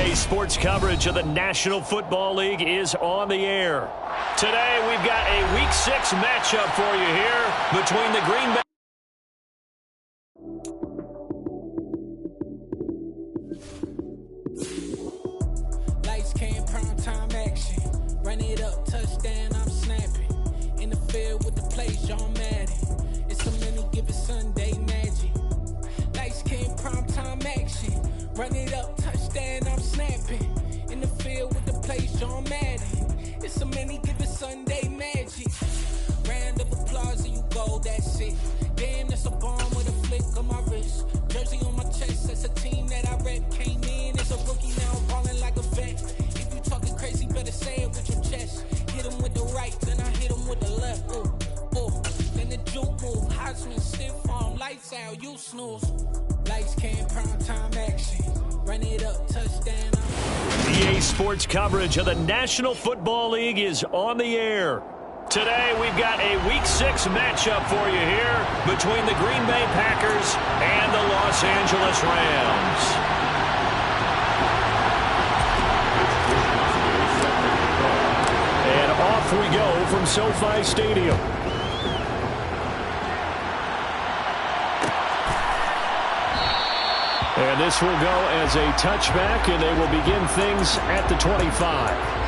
EA Sports coverage of the National Football League is on the air. Today, we've got a Week 6 matchup for you here between the Green Bay. Lights, cam, prime time action. Run it up, touchdown, I'm snapping. In the field with the plays, John Madden. It's a many given Sunday magic. Lights, cam, prime time action. Run it up, touchdown, I'm snapping. In the field with the plays, John Madden. It's a many given Sunday magic. Round of applause and you go, that's it. Damn, that's a bomb with a flick on my wrist. Jersey on my chest, that's a team that I rep. Came in as a rookie, now I'm balling like a vet. If you talking crazy, better say it with your chest. Hit him with the right, then I hit him with the left. Ooh, ooh. Then the juke move, Heisman, stiff arm, lights out, you snooze. Lights, cam, prime time action. Run it up, touchdown. EA Sports coverage of the National Football League is on the air. Today, we've got a Week 6 matchup for you here between the Green Bay Packers and the Los Angeles Rams. And off we go from SoFi Stadium. And this will go as a touchback, and they will begin things at the 25.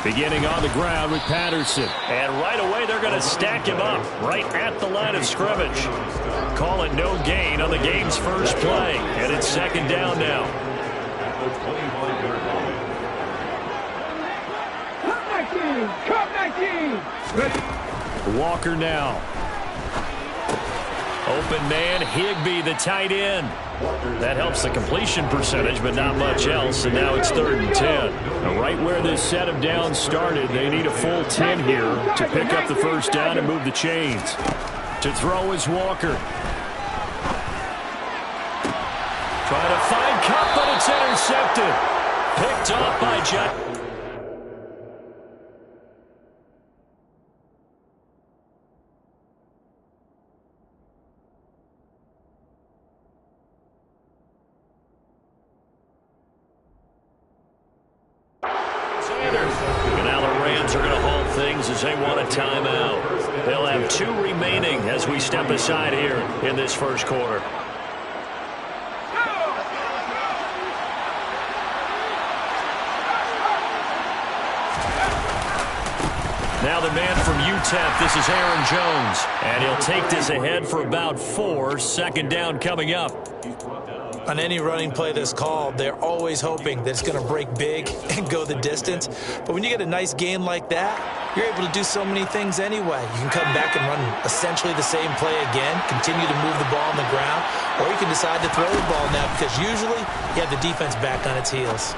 Beginning on the ground with Patterson. And right away, they're going to stack him up right at the line of scrimmage. Call it no gain on the game's first play. And it's second down now. Walker now. Open man, Higbee, the tight end. That helps the completion percentage, but not much else, and now it's 3rd and 10. Now, right where this set of downs started, they need a full 10 here to pick up the first down and move the chains. To throw is Walker. Trying to find Kupp, but it's intercepted. Picked off by Jack. As they want a timeout. They'll have 2 remaining as we step aside here in this first quarter. Now the man from UTEP, this is Aaron Jones. And he'll take this ahead for about 4. Second down coming up. On any running play that's called, they're always hoping that it's going to break big and go the distance. But when you get a nice game like that, you're able to do so many things anyway. You can come back and run essentially the same play again, continue to move the ball on the ground, or you can decide to throw the ball now because usually you have the defense back on its heels.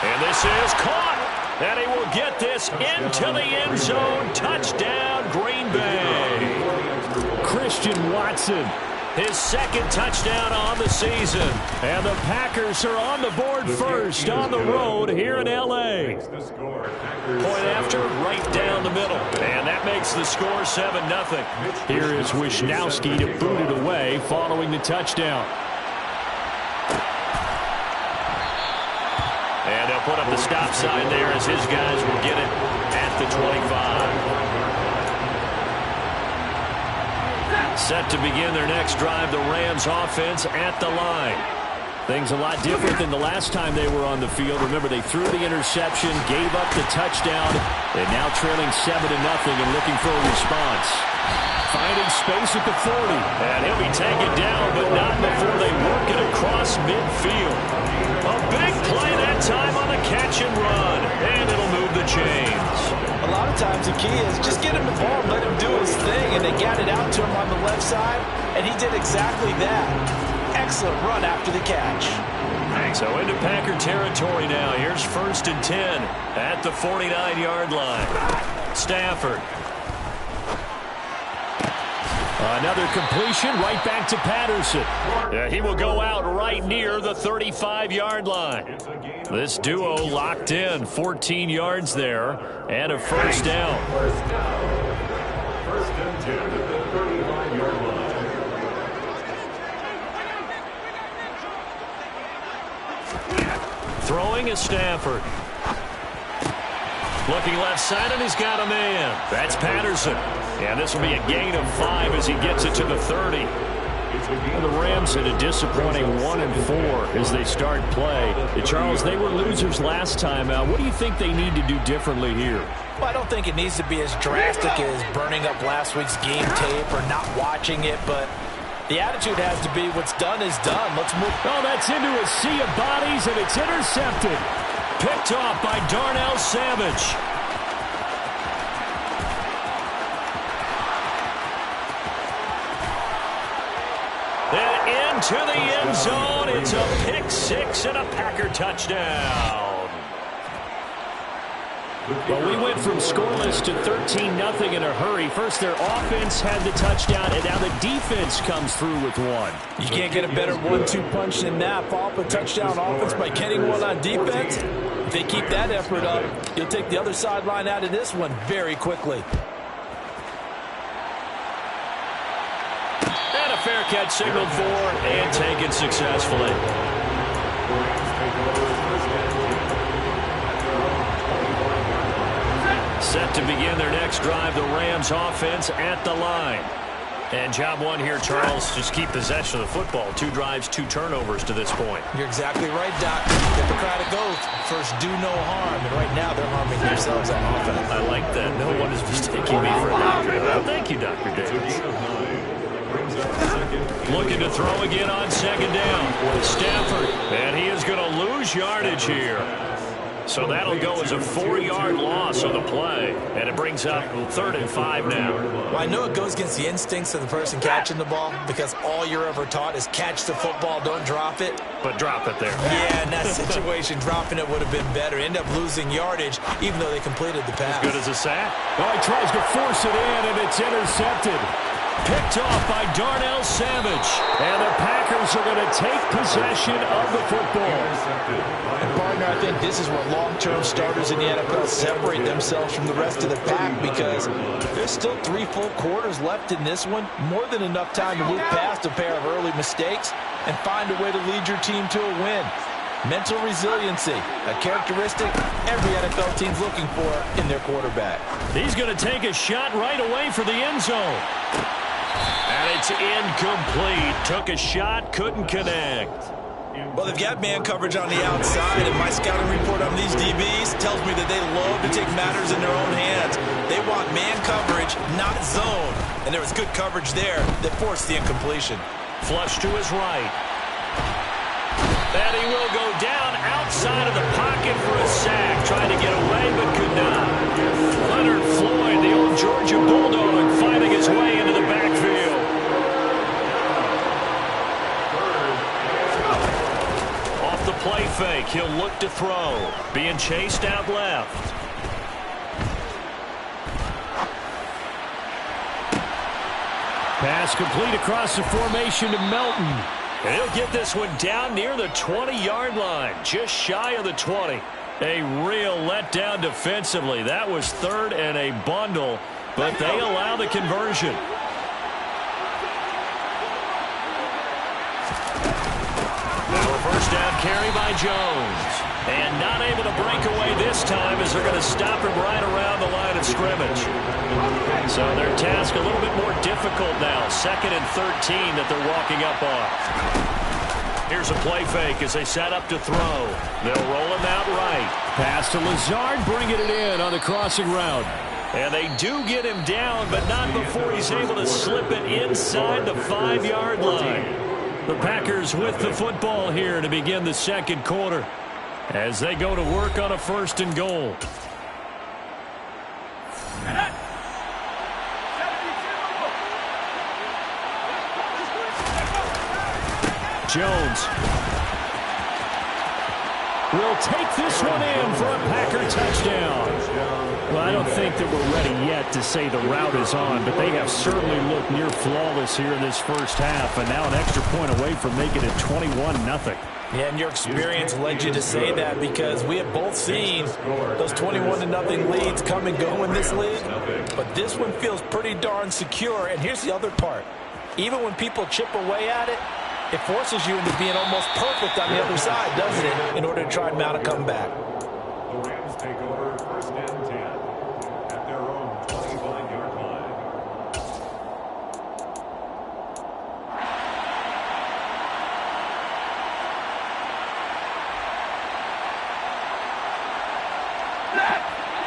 And this is caught. And he will get this into the end zone. Touchdown, Green Bay. Christian Watson. His second touchdown on the season. And the Packers are on the board first on the road here in L.A. Point after, right down the middle. And that makes the score 7-0. Here is Wisnowski to boot it away following the touchdown. And they'll put up the stop sign there as his guys will get it at the 25. Set to begin their next drive, the Rams offense at the line. Things a lot different than the last time they were on the field. Remember, they threw the interception, gave up the touchdown, and now trailing 7-0 and looking for a response. Finding space at the 40. And he'll be taken down, but not before they work it across midfield. A big play that time on the catch and run. And it'll move the chains. A lot of times the key is just get him the ball and let him do his thing. And they got it out to him on the left side, and he did exactly that. excellent run after the catch. So into Packer territory now. Here's 1st and 10 at the 49-yard line. Stafford. Another completion right back to Patterson. He will go out right near the 35-yard line. This duo locked in, 14 yards there, and a first down. First and 10 at the 35-yard line. Throwing is Stafford. Looking left side, and he's got a man. That's Patterson. And this will be a gain of 5 as he gets it to the 30. And the Rams had a disappointing 1-4 as they start play. Charles, they were losers last time. What do you think they need to do differently here? Well, I don't think it needs to be as drastic as burning up last week's game tape or not watching it, but the attitude has to be what's done is done. Let's move. Oh, that's into a sea of bodies, and it's intercepted. Picked off by Darnell Savage. And into the end zone. It's a pick 6 and a Packer touchdown. Well, we went from scoreless to 13-0 in a hurry. First, their offense had the touchdown, and now the defense comes through with one. You can't get a better 1-2 punch than that. Follow up a touchdown offense by getting one on defense. If they keep that effort up, you'll take the other sideline out of this one very quickly. And a fair catch signaled for and taken successfully. Set to begin their next drive, the Rams offense at the line. And job one here, Charles, just keep possession of the football. 2 drives, 2 turnovers to this point. You're exactly right, Doc. Hippocratic oath. First, do no harm. And right now, they're harming themselves on offense. I like that. No one is mistaking me for a doctor. Well, thank you, Dr. Davis. Looking to throw again on 2nd down. Stafford. And he is going to lose yardage here. So that'll go as a 4-yard loss on the play. And it brings up 3rd and 5 now. Well, I know it goes against the instincts of the person catching the ball because all you're ever taught is catch the football, don't drop it. But drop it there. Yeah, in that situation, dropping it would have been better. End up losing yardage, even though they completed the pass. As good as a sack. Oh, he tries to force it in, and it's intercepted. Picked off by Darnell Savage. And the Packers are going to take possession of the football. And partner, I think this is where long-term starters in the NFL separate themselves from the rest of the pack because there's still 3 full quarters left in this one. More than enough time to move past a pair of early mistakes and find a way to lead your team to a win. Mental resiliency, a characteristic every NFL team's looking for in their quarterback. He's going to take a shot right away for the end zone. And it's incomplete. Took a shot, couldn't connect. Well, they've got man coverage on the outside, and my scouting report on these DBs tells me that they love to take matters in their own hands. They want man coverage, not zone. And there was good coverage there that forced the incompletion. Flush to his right. And he will go down outside of the pocket for a sack. Trying to get away, but could not. Leonard Floyd, the old Georgia Bulldog, fighting his way into the backfield. Off the play fake, he'll look to throw. Being chased out left. Pass complete across the formation to Melton. And he'll get this one down near the 20-yard line, just shy of the 20. A real letdown defensively. That was 3rd and a bundle, but they allow the conversion. Now a first down carry by Jones. And not able to break away this time as they're going to stop him right around the line of scrimmage. So their task a little bit more difficult now. 2nd and 13 that they're walking up on. Here's a play fake as they set up to throw. They'll roll him out right. Pass to Lazard, bringing it in on the crossing route. And they do get him down, but not before he's able to slip it inside the 5-yard line. The Packers with the football here to begin the 2nd quarter as they go to work on a 1st and goal. Jones will take this one in for a Packer touchdown. Well, I don't think that we're ready yet to say the route is on, but they have certainly looked near flawless here in this first half, and now an extra point away from making it 21-0. Yeah, and your experience led you to say that, because we have both seen those 21-0 leads come and go in this league. But this one feels pretty darn secure. And here's the other part. Even when people chip away at it, it forces you into being almost perfect on the other side, doesn't it, in order to try and mount a comeback. The Rams take over 1st and 10 at their own 25-yard line.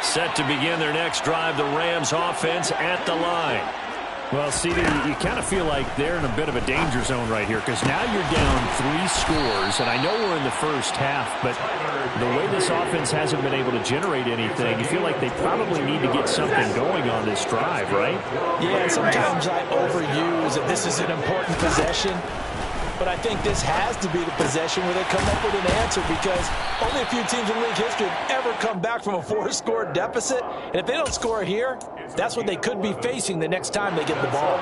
Set to begin their next drive, the Rams offense at the line. Well, CD, you kind of feel like they're in a bit of a danger zone right here, because now you're down 3 scores, and I know we're in the first half, but the way this offense hasn't been able to generate anything, you feel like they probably need to get something going on this drive, right? Yeah, sometimes I overuse that this is an important possession, but I think this has to be the possession where they come up with an answer, because only a few teams in league history have ever come back from a 4-score deficit. And if they don't score here, that's what they could be facing the next time they get the ball.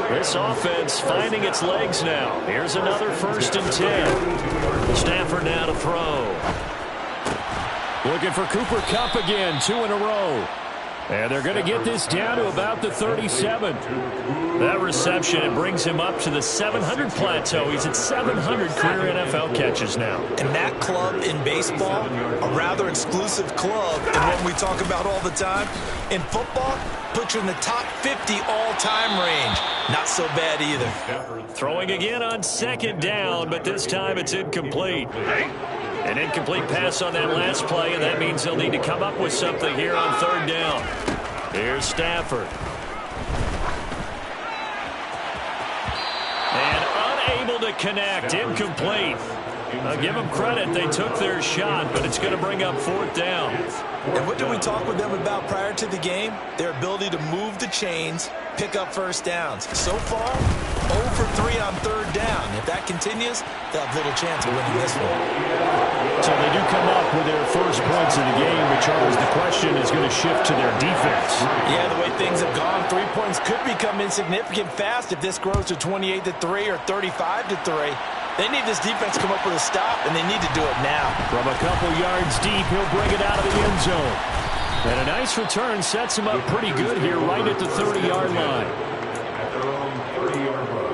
This offense finding its legs now. Here's another 1st and 10. Stafford now to throw. Looking for Cooper Kupp again, 2 in a row. And they're going to get this down to about the 37. That reception, it brings him up to the 700 plateau. He's at 700 career NFL catches now. And that club in baseball, a rather exclusive club, and one we talk about all the time. In football, puts you in the top 50 all-time range. Not so bad either. Throwing again on 2nd down, but this time it's incomplete. An incomplete pass on that last play, and that means they'll need to come up with something here on 3rd down. Here's Stafford. And unable to connect. Incomplete. I'll give them credit. They took their shot, but it's going to bring up 4th down. And what did we talk with them about prior to the game? Their ability to move the chains, pick up 1st downs. So far, 0 for 3 on 3rd down. If that continues, they'll have little chance of winning this one. So they do come up with their first points in the game, but Charles, the question is going to shift to their defense. Yeah, the way things have gone, 3 points could become insignificant fast if this grows to 28-3 or 35-3. They need this defense to come up with a stop, and they need to do it now. From a couple yards deep, he'll bring it out of the end zone. And a nice return sets him up pretty good here right at the 30-yard line. At their own 30-yard line.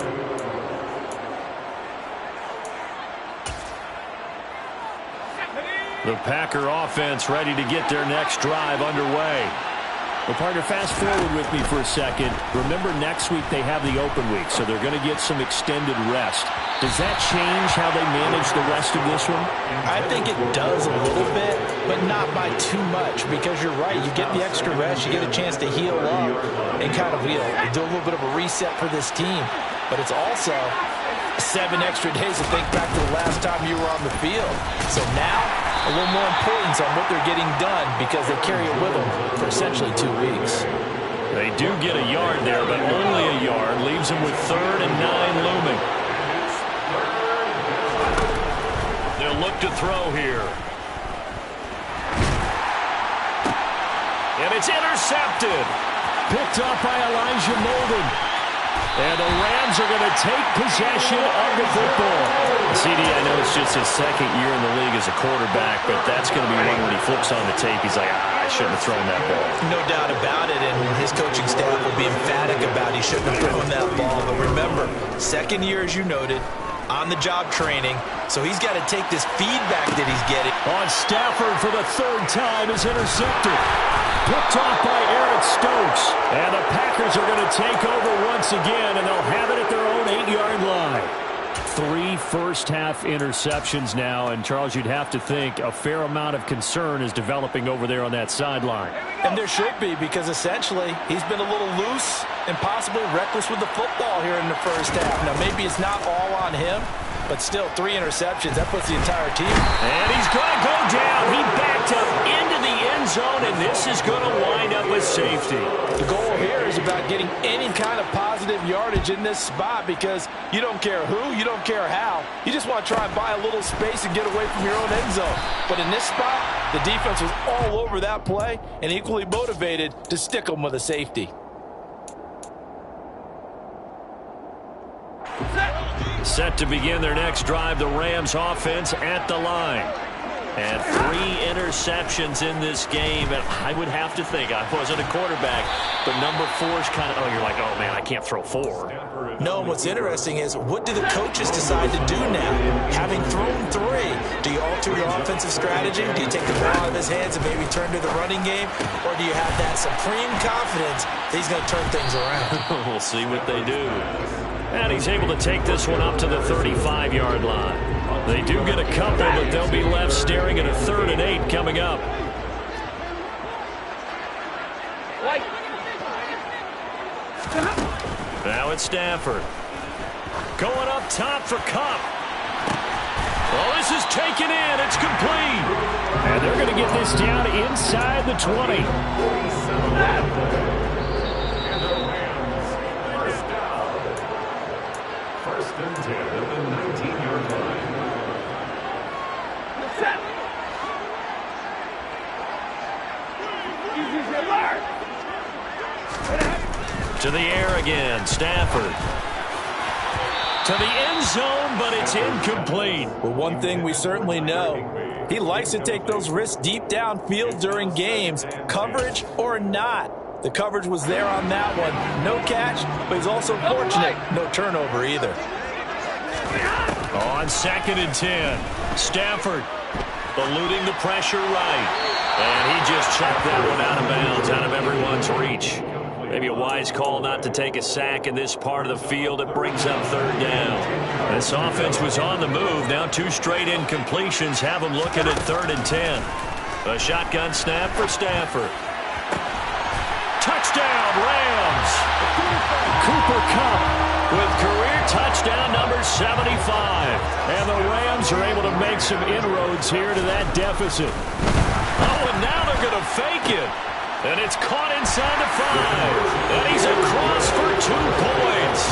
The Packer offense ready to get their next drive underway. Well, partner, fast forward with me for a second. Remember, next week they have the open week, so they're going to get some extended rest. Does that change how they manage the rest of this one? I think it does a little bit, but not by too much, because you're right. You get the extra rest. You get a chance to heal up and kind of do a little bit of a reset for this team. But it's also 7 extra days to think back to the last time you were on the field. So now, a little more importance on what they're getting done, because they carry it with them for essentially 2 weeks. They do get a yard there, but only a yard. Leaves them with 3rd and 9 looming. They'll look to throw here. And it's intercepted. Picked up by Elijah Molden. And the Rams are going to take possession of the football. CD, I know it's just his 2nd year in the league as a quarterback, but that's going to be one when he flips on the tape. He's like, I shouldn't have thrown that ball. No doubt about it, and his coaching staff will be emphatic about he shouldn't have thrown that ball. But remember, 2nd year, as you noted, on-the-job training, so he's got to take this feedback that he's getting. On Stafford for the 3rd time is intercepted. Picked off by Eric Stokes. And the Packers are going to take over once again, and they'll have it at their own 8-yard line. 3 first-half interceptions now, and Charles, you'd have to think a fair amount of concern is developing over there on that sideline. And there should be, because essentially he's been a little loose and possibly reckless with the football here in the first half. Now, maybe it's not all on him, but still 3 interceptions. That puts the entire team. And he's going to go down. He backed up into the end end zone, and this is going to wind up a safety. The goal here is about getting any kind of positive yardage in this spot because you don't care who, you don't care how. You just want to try and buy a little space and get away from your own end zone. But in this spot, the defense was all over that play and equally motivated to stick them with a safety. Set to begin their next drive, the Rams offense at the line. And 3 interceptions in this game. And I would have to think, I wasn't a quarterback, but number 4 is kind of, you're like, oh, man, I can't throw 4. No, and what's interesting is what do the coaches decide to do now? Having thrown 3, do you alter your offensive strategy? Do you take the ball out of his hands and maybe turn to the running game? Or do you have that supreme confidence that he's going to turn things around? We'll see what they do. And he's able to take this one up to the 35-yard line. They do get a couple, but they'll be left staring at a 3rd and 8 coming up. Now it's Stafford. Going up top for Kupp. Well, this is taken in. It's complete. And they're going to get this down inside the 20. First and 10 at the 19-yard line. To the air again, Stafford. To the end zone, but it's incomplete. But one thing we certainly know, he likes to take those risks deep downfield during games, coverage or not. The coverage was there on that one. No catch, but he's also fortunate. No turnover either. On 2nd and 10, Stafford eluding the pressure right. And he just checked that one out of bounds, out of everyone's reach. Maybe a wise call not to take a sack in this part of the field. It brings up 3rd down. This offense was on the move. Now 2 straight incompletions have them looking at 3rd and 10. A shotgun snap for Stafford. Touchdown, Rams! Cooper Kupp with career touchdown number 75. And the Rams are able to make some inroads here to that deficit. Oh, and now they're going to fake it. And it's caught inside the 5. And he's across for 2 points.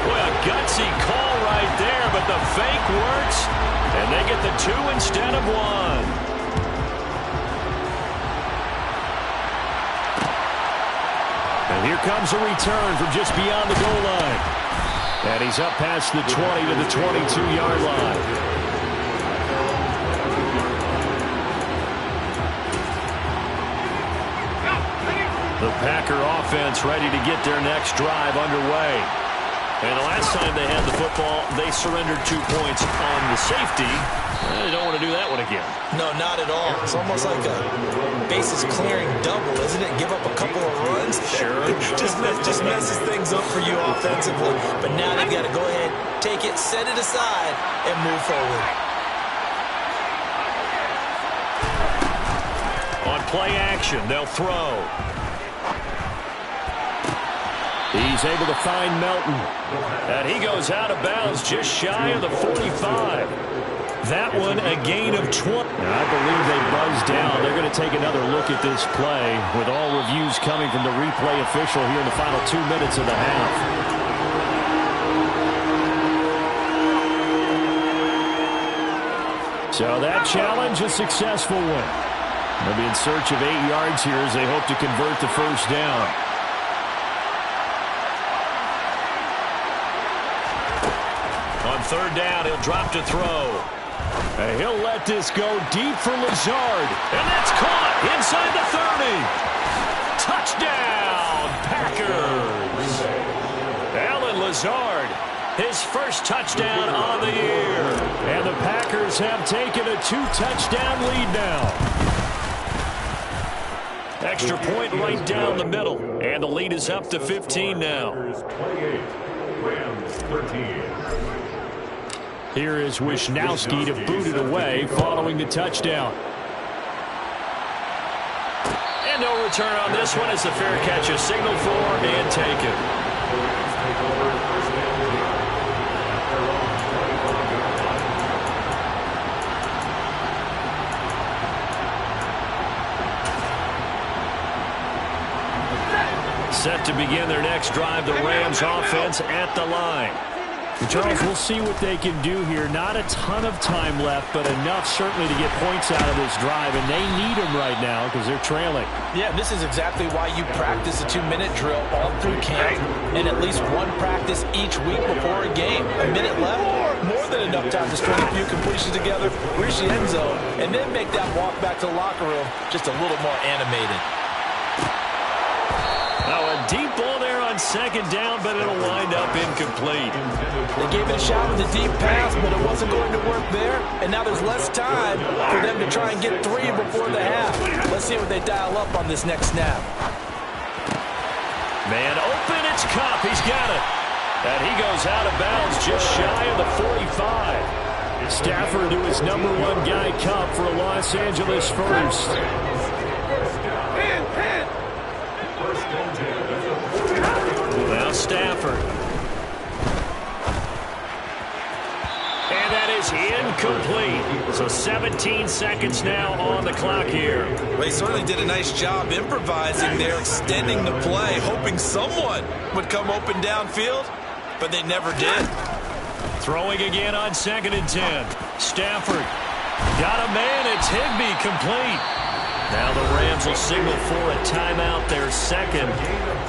Boy, a gutsy call right there, but the fake works. And they get the 2 instead of 1. And here comes a return from just beyond the goal line. And he's up past the 20 to the 22-yard line. The Packer offense ready to get their next drive underway. And the last time they had the football, they surrendered 2 points on the safety. They don't want to do that one again. No, not at all. It's almost like a bases clearing double, isn't it? Give up a couple of runs. Sure. just messes things up for you offensively. But now they've got to go ahead, take it, set it aside, and move forward. On play action, they'll throw. He's able to find Melton. And he goes out of bounds just shy of the 45. That one a gain of 20. And I believe they buzzed down. They're going to take another look at this play with all reviews coming from the replay official here in the final 2 minutes of the half. So that challenge, a successful one. They'll be in search of 8 yards here as they hope to convert the first down. On 3rd down, he'll drop to throw. And he'll let this go deep for Lazard. And that's caught inside the 30. Touchdown, Packers. Allen Lazard, his first touchdown on the year. And the Packers have taken a 2-touchdown lead now. Extra point right down the middle. And the lead is up to 15 now. Play 8. Rams 13. Here is Wisnowski to boot it away following the touchdown. And no return on this one as the fair catch is signaled for and taken. Set to begin their next drive, the Rams offense at the line. Charles, we'll see what they can do here. Not a ton of time left, but enough certainly to get points out of this drive, and they need them right now because they're trailing. Yeah, this is exactly why you practice a 2-minute drill all through camp and at least one practice each week before a game. A minute left, more than enough time to string a few completions together, reach the end zone, and then make that walk back to the locker room just a little more animated. Now a deep ball there on second down, but it'll wind up incomplete. They gave it a shot with a deep pass, but it wasn't going to work there. And now there's less time for them to try and get 3 before the half. Let's see what they dial up on this next snap. Man open, it's Kupp. He's got it. And he goes out of bounds just shy of the 45. Stafford to his #1 guy, Kupp, for a Los Angeles first. Now Stafford. And that is incomplete. So 17 seconds now on the clock here. They certainly did a nice job improvising there, extending the play, hoping someone would come open downfield, but they never did. Throwing again on 2nd and 10. Stafford. Got a man. It's Higbee, complete. Now the Rams will signal for a timeout, their second,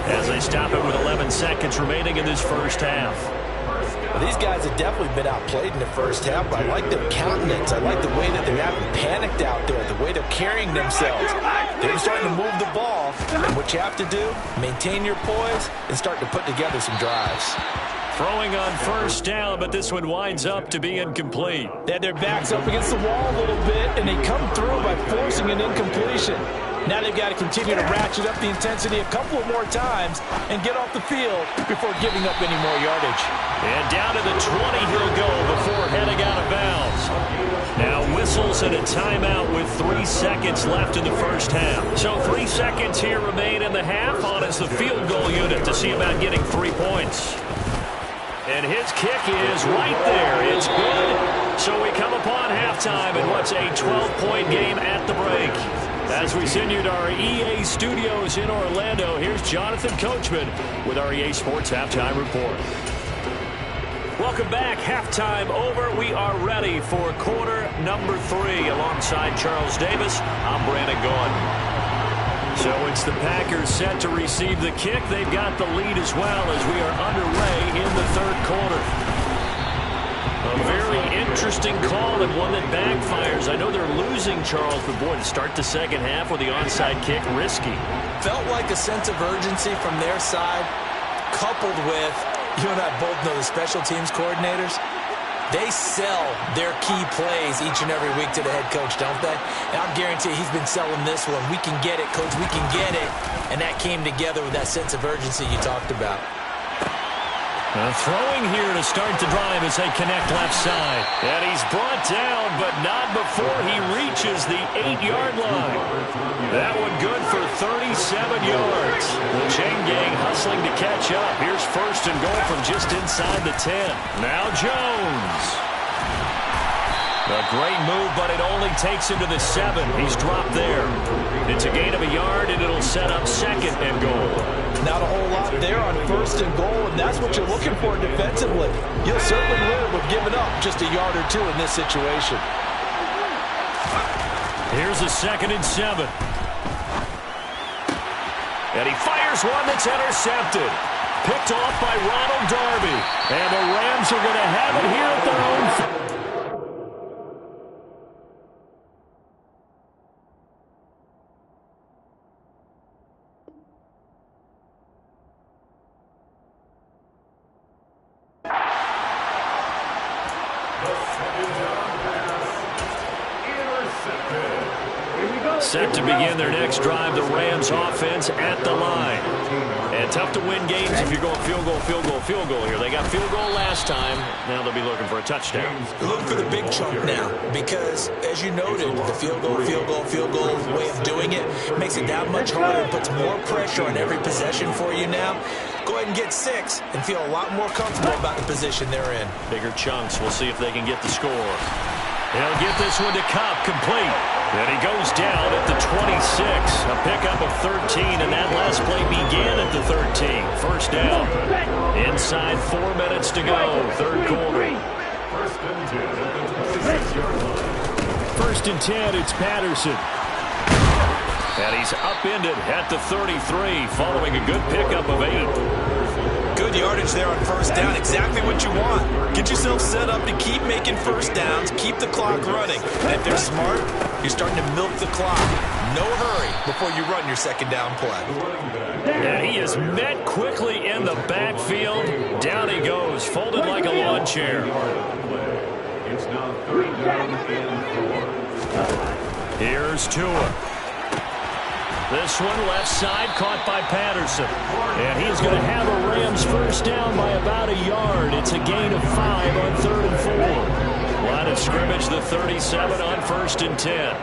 as they stop it with 11 seconds remaining in this first half. Well, these guys have definitely been outplayed in the first half, but I like their countenance. I like the way that they haven't panicked out there, the way they're carrying themselves. They're starting to move the ball, and what you have to do, maintain your poise and start to put together some drives. Throwing on first down, but this one winds up to be incomplete. They had their backs up against the wall a little bit, and they come through by forcing an incompletion. Now they've got to continue to ratchet up the intensity a couple of more times and get off the field before giving up any more yardage. And down to the 20 he'll go before heading out of bounds. Now whistles and a timeout with 3 seconds left in the first half. So 3 seconds here remain in the half on as the field goal unit to see about getting 3 points. And his kick is right there. It's good. So we come upon halftime in what's a 12-point game at the break. As we send you to our EA studios in Orlando, here's Jonathan Coachman with our EA Sports Halftime Report. Welcome back. Halftime over. We are ready for quarter number 3. Alongside Charles Davis, I'm Brandon Gaudin. So it's the Packers set to receive the kick. They've got the lead as well as we are underway in the third quarter. A very interesting call and one that backfires. I know they're losing, Charles, but boy, to start the second half with the onside kick, risky. Felt like a sense of urgency from their side, coupled with, you and I both know the special teams coordinators. They sell their key plays each and every week to the head coach, don't they? And I guarantee he's been selling this one. We can get it, coach. We can get it. And that came together with that sense of urgency you talked about. Throwing here to start the drive as they connect left side. And he's brought down, but not before he reaches the 8-yard line. That one good for 37 yards. The chain gang hustling to catch up. Here's 1st and goal from just inside the 10. Now Jones. A great move, but it only takes him to the 7. He's dropped there. It's a gain of a yard, and it'll set up 2nd and goal. Not a whole lot there on 1st and goal, and that's what you're looking for defensively. You'll certainly live with giving up just a yard or 2 in this situation. Here's a 2nd and 7. And he fires one that's intercepted. Picked off by Ronald Darby. And the Rams are going to have it here at their own. Set to begin their next drive, the Rams offense at the line. And tough to win games if you're going field goal, field goal, field goal here. They got field goal last time. Now they'll be looking for a touchdown. Look for the big chunk now because, as you noted, the field goal way of doing it makes it that much harder. It puts more pressure on every possession for you now. Go ahead and get 6 and feel a lot more comfortable about the position they're in. Bigger chunks. We'll see if they can get the score. They'll get this one to Kupp, complete. And he goes down at the 26. A pickup of 13, and that last play began at the 13. First down. Inside 4 minutes to go, third quarter. First and 10, it's Patterson. And he's upended at the 33, following a good pickup of 8. Good yardage there on first down. Exactly what you want. Get yourself set up to keep making first downs, keep the clock running. And if they're smart, you're starting to milk the clock. No hurry before you run your second down play. And he is met quickly in the backfield. Down he goes, folded like a lawn chair. It's now third down and 4. Here's Tua. This one left side caught by Patterson. And he's going to have a Rams first down by about a yard. It's a gain of 5 on 3rd and 4. Line of scrimmage, the 37 on 1st and 10.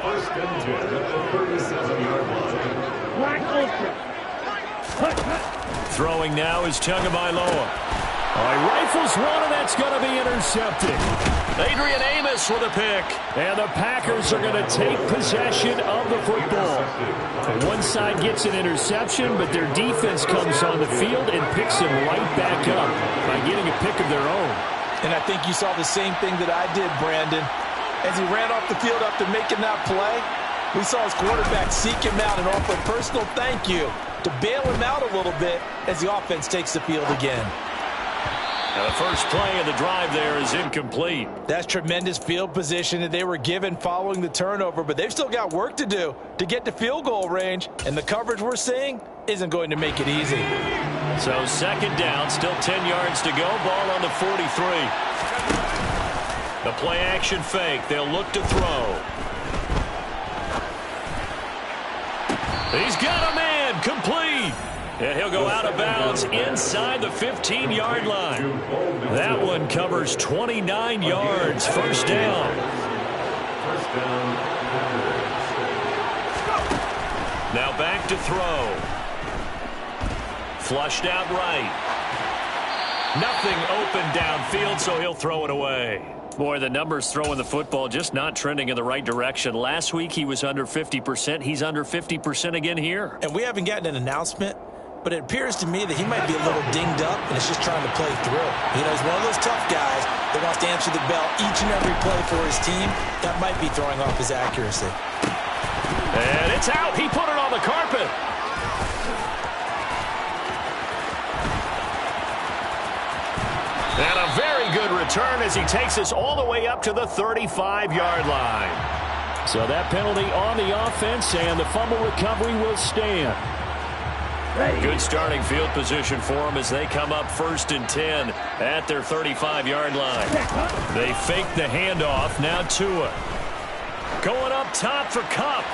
First and 10 at the 37-yard line. Throwing now is Tagovailoa. He rifles one, and that's going to be intercepted. Adrian Amos with a pick. And the Packers are going to take possession of the football. One side gets an interception, but their defense comes on the field and picks him right back up by getting a pick of their own. And I think you saw the same thing that I did, Brandon. As he ran off the field after making that play, we saw his quarterback seek him out and offer a personal thank you to bail him out a little bit as the offense takes the field again. Now the first play of the drive there is incomplete. That's tremendous field position that they were given following the turnover, but they've still got work to do to get to field goal range, and the coverage we're seeing isn't going to make it easy. So second down, still 10 yards to go, ball on the 43. The play action fake, they'll look to throw. He's got a man, complete. And he'll go out of bounds inside the 15-yard line. That one covers 29 yards. First down. Now back to throw. Flushed out right. Nothing open downfield, so he'll throw it away. Boy, the numbers throwing the football just not trending in the right direction. Last week he was under 50%. He's under 50% again here. And we haven't gotten an announcement, but it appears to me that he might be a little dinged up and is just trying to play through. You know, he's one of those tough guys that wants to answer the bell each and every play for his team. That might be throwing off his accuracy. And it's out. He put it on the carpet. And a very good return as he takes us all the way up to the 35-yard line. So that penalty on the offense, and the fumble recovery will stand. Good starting field position for them as they come up 1st and 10 at their 35-yard line. They fake the handoff. Now Tua. Going up top for Kupp.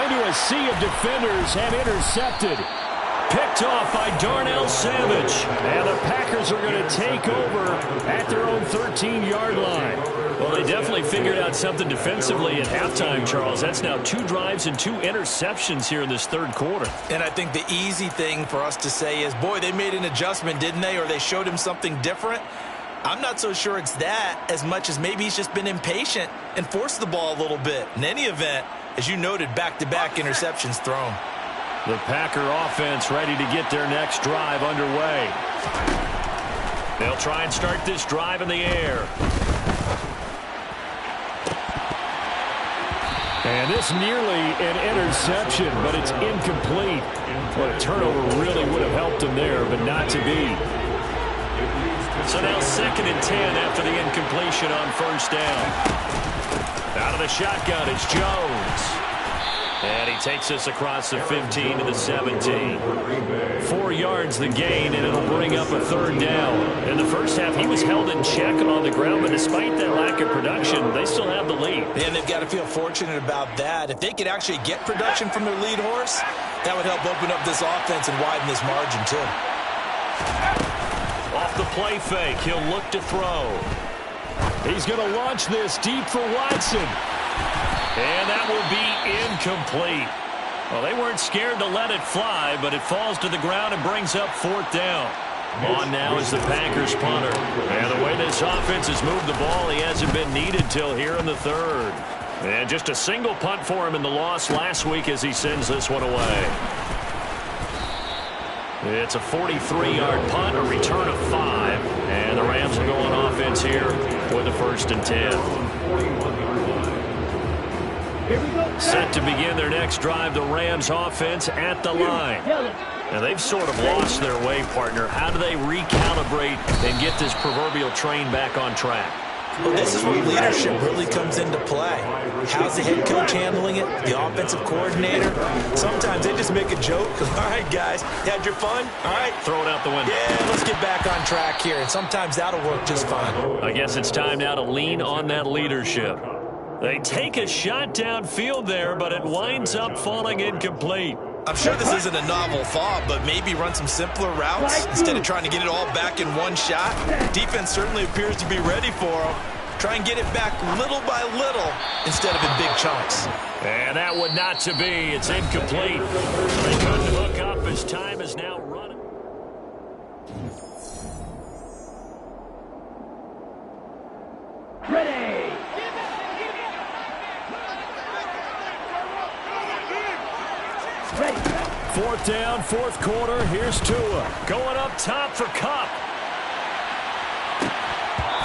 Into a sea of defenders and intercepted. Picked off by Darnell Savage. And the Packers are going to take over at their own 13-yard line. Well, they definitely figured out something defensively at halftime, Charles. That's now 2 drives and 2 interceptions here in this third quarter. And I think the easy thing for us to say is, boy, they made an adjustment, didn't they? Or they showed him something different. I'm not so sure it's that as much as maybe he's just been impatient and forced the ball a little bit. In any event, as you noted, back-to-back interceptions thrown. The Packer offense ready to get their next drive underway. They'll try and start this drive in the air. And this nearly an interception, but it's incomplete. Well, a turnover really would have helped him there, but not to be. So now 2nd and 10 after the incompletion on first down. Out of the shotgun is Jones. And he takes us across the 15 to the 17. 4 yards the gain, and it'll bring up a 3rd down. In the first half, he was held in check on the ground, but despite that lack of production, they still have the lead. And they've got to feel fortunate about that. If they could actually get production from their lead horse, that would help open up this offense and widen this margin, too. Off the play fake, he'll look to throw. He's going to launch this deep for Watson. And that will be incomplete. Well, they weren't scared to let it fly, but it falls to the ground and brings up 4th down. On now is the Packers punter. And the way this offense has moved the ball, he hasn't been needed till here in the third. And just a single punt for him in the loss last week as he sends this one away. It's a 43-yard punt, a return of 5. And the Rams will go on offense here with the 1st and 10. Set to begin their next drive, the Rams offense at the line. Now, they've sort of lost their way, partner. How do they recalibrate and get this proverbial train back on track? Well, this is where leadership really comes into play. How's the head coach handling it? The offensive coordinator? Sometimes they just make a joke. All right, guys, you had your fun? All right. Throw it out the window. Yeah, let's get back on track here. And sometimes that'll work just fine. I guess it's time now to lean on that leadership. They take a shot downfield there, but it winds up falling incomplete. I'm sure this isn't a novel thought, but maybe run some simpler routes instead of trying to get it all back in one shot. Defense certainly appears to be ready for them. Try and get it back little by little instead of in big chunks. And that would not to be. It's incomplete. They couldn't hook up as time is now running. Ready. 4th down, 4th quarter. Here's Tua going up top for Kupp.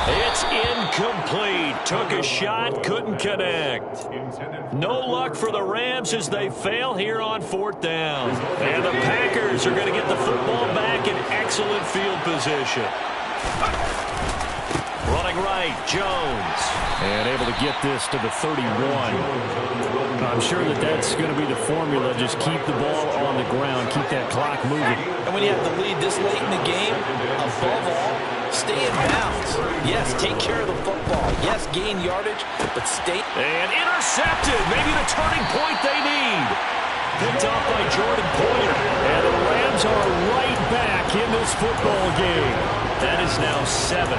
It's incomplete. Took a shot, couldn't connect. No luck for the Rams as they fail here on 4th down. And the Packers are going to get the football back in excellent field position. Running right, Jones. And able to get this to the 31. I'm sure that's going to be the formula. Just keep the ball on the ground. Keep that clock moving. And when you have the lead this late in the game, above all, stay in bounds. Yes, take care of the football. Yes, gain yardage, but stay. And intercepted. Maybe the turning point they need. Picked off by Jordan Poyer. And the Rams are right back in this football game. That is now 7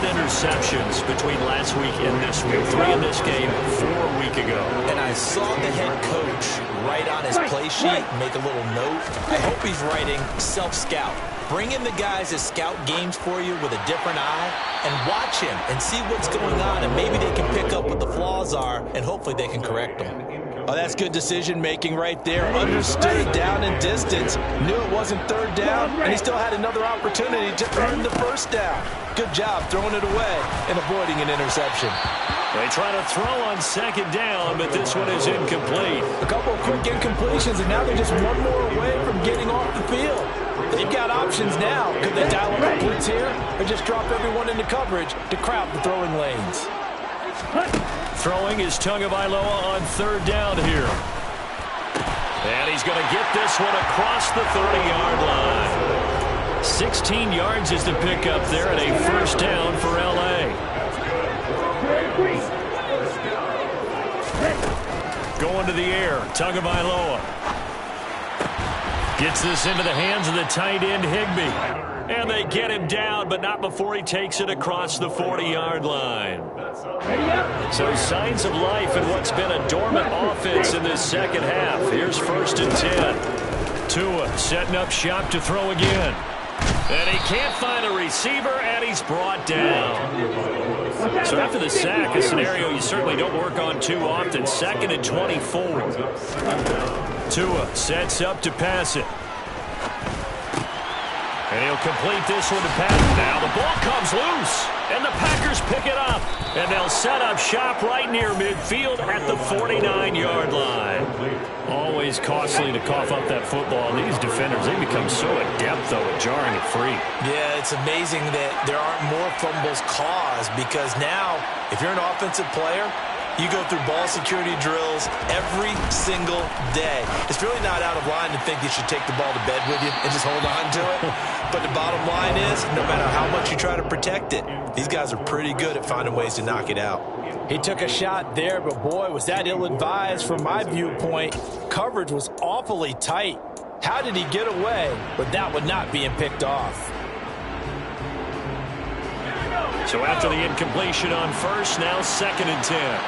interceptions between last week and this week. 3 in this game, 4 a week ago. And I saw the head coach write on his play sheet, make a little note. I hope he's writing self-scout. Bring in the guys that scout games for you with a different eye and watch him and see what's going on, and maybe they can pick up what the flaws are, and hopefully they can correct them. Oh, that's good decision-making right there. Understood down and distance. Knew it wasn't 3rd down, and he still had another opportunity to earn the 1st down. Good job throwing it away and avoiding an interception. They try to throw on 2nd down, but this one is incomplete. A couple of quick incompletions, and now they're just one more away from getting off the field. They've got options now. Could they dial up a blitz here or just drop everyone into coverage to crowd the throwing lanes? Throwing is Tagovailoa on 3rd down here. And he's going to get this one across the 30-yard line. 16 yards is the pickup there and a 1st down for L.A. Going to the air, Tagovailoa. Gets this into the hands of the tight end, Higbee. And they get him down, but not before he takes it across the 40-yard line. So signs of life in what's been a dormant offense in this 2nd half. Here's 1st and 10. Tua setting up shop to throw again. And he can't find a receiver, and he's brought down. So after the sack, a scenario you certainly don't work on too often. 2nd and 24. Tua sets up to pass it. And he'll complete this one to Patton. Now the ball comes loose, and the Packers pick it up. And they'll set up shop right near midfield at the 49-yard line. Always costly to cough up that football. These defenders, they become so adept, though, at jarring it free. Yeah, it's amazing that there aren't more fumbles caused, because now, if you're an offensive player, you go through ball security drills every single day. It's really not out of line to think you should take the ball to bed with you and just hold on to it. But the bottom line is, no matter how much you try to protect it, these guys are pretty good at finding ways to knock it out. He took a shot there, but boy, was that ill-advised from my viewpoint. Coverage was awfully tight. How did he get away with that one not being picked off? So after the incompletion on 1st, now 2nd and 10.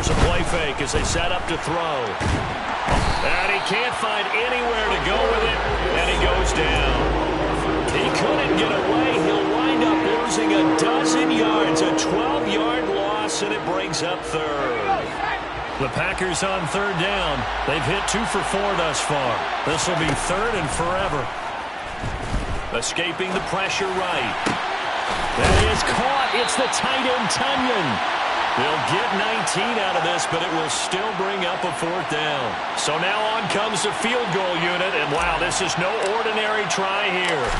Here's a play fake as they set up to throw. And he can't find anywhere to go with it, and he goes down. He couldn't get away. He'll wind up losing a dozen yards, a 12-yard loss, and it brings up third. The Packers on third down. They've hit 2 for 4 thus far. This will be third and forever. Escaping the pressure right. That is caught. It's the tight end, Tunyon. They'll get 19 out of this, but it will still bring up a fourth down. So now on comes the field goal unit, and wow, this is no ordinary try here.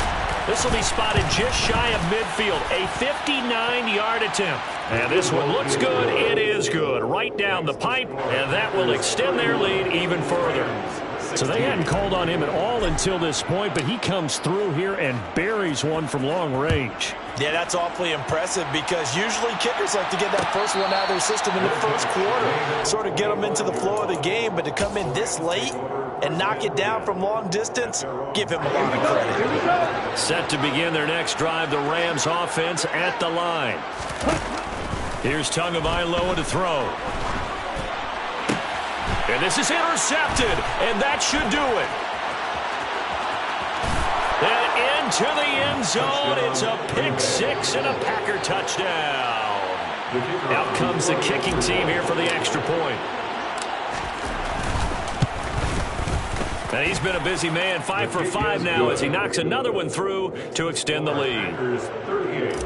This will be spotted just shy of midfield, a 59-yard attempt. And this one looks good. It is good. Right down the pipe, and that will extend their lead even further. So they hadn't called on him at all until this point, but he comes through here and buries one from long range. Yeah, that's awfully impressive because usually kickers like to get that first one out of their system in the first quarter, sort of get them into the flow of the game, but to come in this late and knock it down from long distance, give him a lot of credit. Set to begin their next drive, the Rams offense at the line. Here's Tagovailoa to throw. And this is intercepted, and that should do it. And into the end zone, it's a pick six and a Packer touchdown. Out comes the kicking team here for the extra point. And he's been a busy man, 5 for 5 now as he knocks another one through to extend the lead. 38,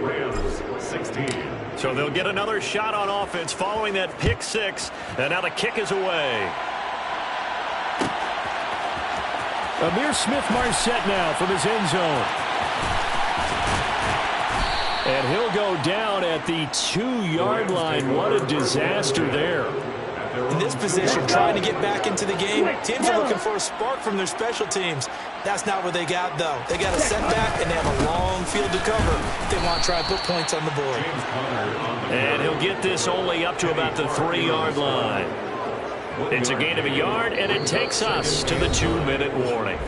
Rams 16. So they'll get another shot on offense following that pick six, and now the kick is away. Ihmir Smith-Marsette now from his end zone. And he'll go down at the 2-yard line. What a disaster there. In this position, trying to get back into the game, teams are looking for a spark from their special teams. That's not what they got, though. They got a setback, and they have a long field to cover if they want to try and put points on the board. And he'll get this only up to about the 3-yard line. It's a gain of a yard, and it takes us to the 2-minute warning.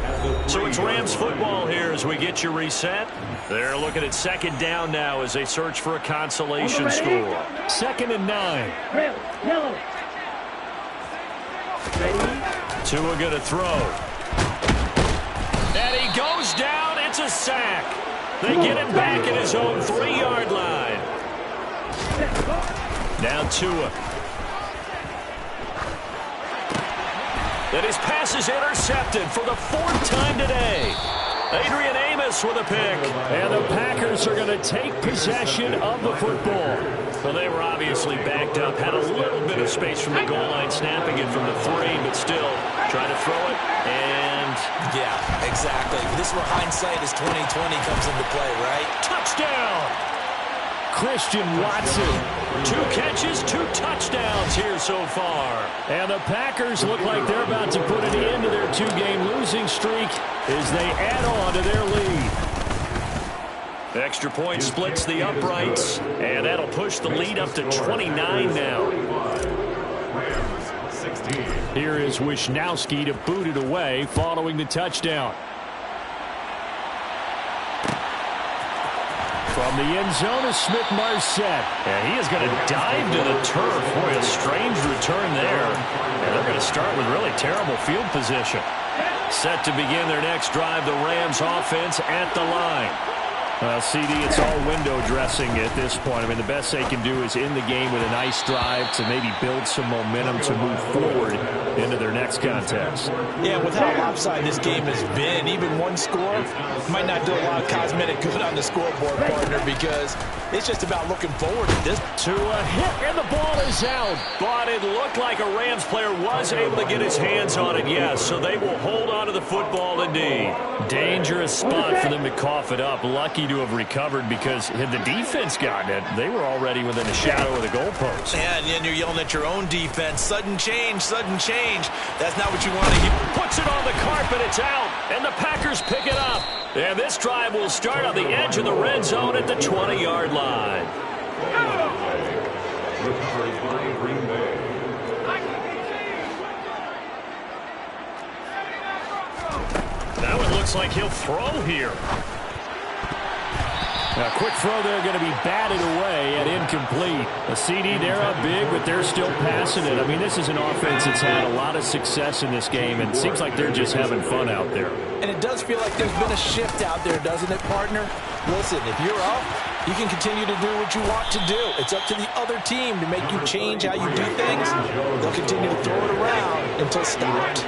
So it's Rams football here as we get you reset. They're looking at second down now as they search for a consolation score. 2nd and 9. Tua going to throw. And he goes down. It's a sack. They get him back at his own 3-yard line. Now Tua. And his pass is intercepted for the 4th time today. Adrian Amos with a pick. And the Packers are going to take possession of the football. Well, they were obviously backed up, had a little bit of space from the goal line, snapping it from the 3, but still trying to throw it, and... Yeah, exactly. This is where hindsight is 20/20 comes into play, right? Touchdown! Christian Watson. 2 catches, 2 touchdowns here so far. And the Packers look like they're about to put an end to their 2-game losing streak as they add on to their lead. Extra point splits the uprights, and that'll push the lead up to 29 now. Rams 16. Here is Wisnowski to boot it away following the touchdown. From the end zone is Smith-Marsette. And he is going to dive to the turf. Boy, a strange return there. And they're going to start with really terrible field position. Set to begin their next drive, the Rams offense at the line. CD, it's all window dressing at this point. I mean, the best they can do is in the game with a nice drive to maybe build some momentum to move forward into their next contest. Yeah, with how lopsided this game has been, even one score might not do a lot of cosmetic good on the scoreboard, partner, because it's just about looking forward to this. To a hit, and the ball is out. But it looked like a Rams player was able to get his hands on it, yes. So they will hold on to the football indeed. Dangerous spot for them to cough it up. Lucky to have recovered because had the defense gotten it, they were already within a shadow of the goalpost. Yeah, and then you're yelling at your own defense. Sudden change, sudden change. That's not what you want to hear. Puts it on the carpet, it's out, and the Packers pick it up. And this drive will start on the edge of the red zone at the 20-yard line. Recovered by Green Bay. Now it looks like he'll throw here. A quick throw there going to be batted away and incomplete. A CD, they're up big, but they're still passing it. I mean, this is an offense that's had a lot of success in this game, and it seems like they're just having fun out there. And it does feel like there's been a shift out there, doesn't it, partner? Listen, if you're up, you can continue to do what you want to do. It's up to the other team to make you change how you do things. They'll continue to throw it around until stopped.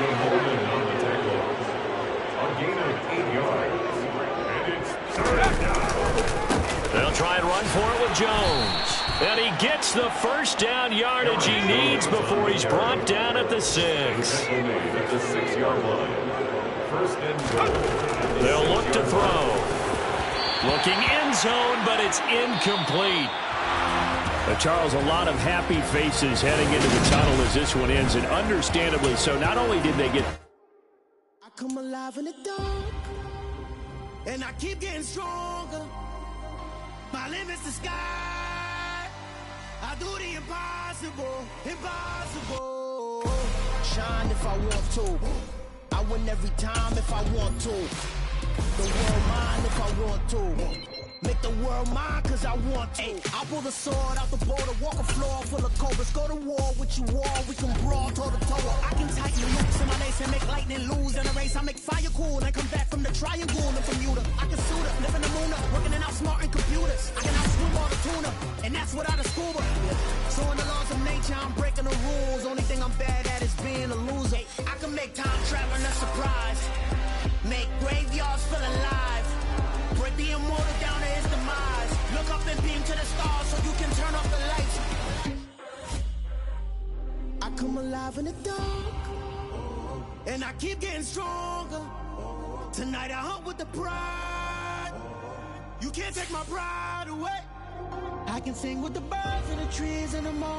They'll try and run for it with Jones. And he gets the first down yardage he needs before he's brought down at the 6. At the 6-yard line. First and goal. They'll look to throw. Looking end zone, but it's incomplete. Charles, a lot of happy faces heading into the tunnel as this one ends, and understandably so. Not only did they get... I come alive in the dark, and I keep getting stronger. My limit's the sky. I do the impossible, impossible. Shine if I want to. I win every time if I want to. The world mine if I want to. Make the world mine cause I want to. I pull the sword out the border, walk a floor full of cobras. Go to war with you all, we can brawl toe to toe. I can tighten the loops in my lace and make lightning lose. In a race I make fire cool and come back from the triangle and Bermuda. I can suit up, live in the moon up, working and outsmarting computers. I can outswim all the tuna, and that's without a scuba. So in the laws of nature I'm breaking the rules. Only thing I'm bad at is being a loser. I can make time traveling a surprise. Make graveyards feel alive. Break the immortal down to his demise. Look up and beam to the stars so you can turn off the lights. I come alive in the dark, and I keep getting stronger. Tonight I hunt with the pride. You can't take my pride away. I can sing with the birds and the trees and the moon.